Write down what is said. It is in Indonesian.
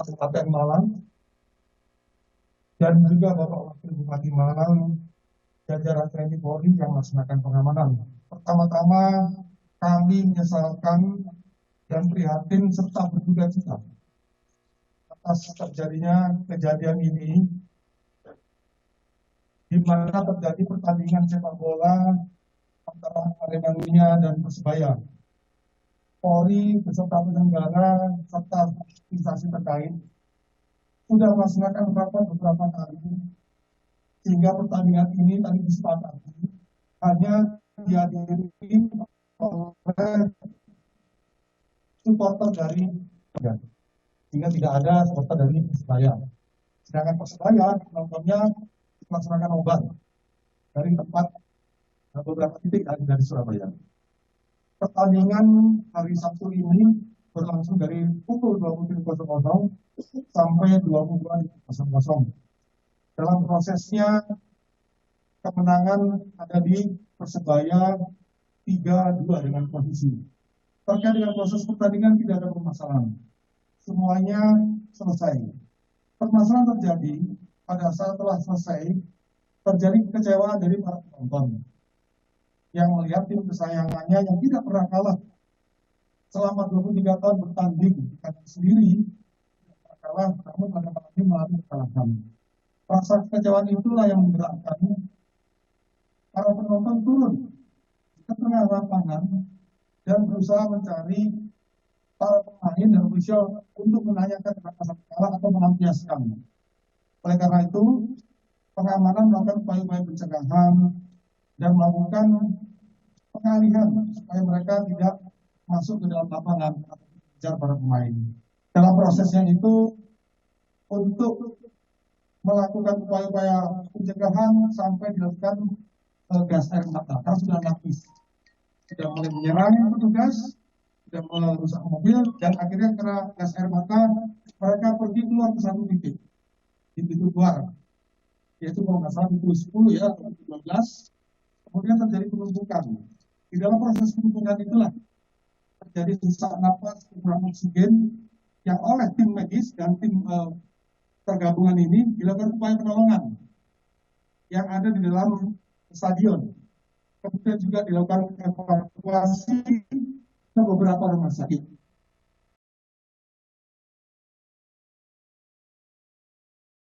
Kabupaten Malang, dan juga Bapak Wakil Bupati Malang, jajaran TNI Polri yang melaksanakan pengamanan. Pertama-tama kami menyesalkan dan prihatin serta berduka cita atas terjadinya kejadian ini, di mana terjadi pertandingan sepak bola antara Arema Dunia dan Persebaya. Polri beserta penyelenggara serta instansi terkait sudah melaksanakan rapat beberapa kali, sehingga pertandingan ini tadi disepakati hanya dihadiri oleh supporter dari Persebaya, sehingga tidak ada supporter dari Persebaya. Sedangkan Persebaya nontonnya melaksanakan obat dari tempat beberapa titik dari Surabaya. Pertandingan hari Sabtu ini berlangsung dari pukul 20.00 sampai 22.00. Dalam prosesnya kemenangan ada di Persebaya 3-2 dengan posisi. Terkait dengan proses pertandingan tidak ada permasalahan. Semuanya selesai. Permasalahan terjadi pada saat telah selesai, terjadi kekecewaan dari para penonton yang melihat tim kesayangannya yang tidak pernah kalah selama 23 tahun bertanding sendiri, tidak pernah kalah, namun pada malam ini mengalami kekalahan. Rasa kekecewaan itulah yang menggerakkan para penonton turun ke tengah lapangan dan berusaha mencari para pemain dan ofisial untuk menanyakan rasa kalah atau melampiaskan. Oleh karena itu, pengamanan melakukan upaya-upaya pencegahan dan melakukan pengalihan supaya mereka tidak masuk ke dalam lapangan atau mengejar para pemain. Dalam prosesnya itu, untuk melakukan upaya-upaya pencegahan sampai dilakukan gas air mata, karena sudah lapis, sudah mulai menyerang petugas, sudah merusak mobil, dan akhirnya karena gas air mata mereka pergi keluar ke satu titik, di pintu keluar, yaitu kalau nggak salah pintu 10 ya, atau pintu 12. Kemudian terjadi penumpukan. Di dalam proses penumpukan itulah terjadi sesak napas, kekurangan oksigen, yang oleh tim medis dan tim tergabungan ini dilakukan upaya penolongan yang ada di dalam stadion. Kemudian juga dilakukan evakuasi ke beberapa rumah sakit.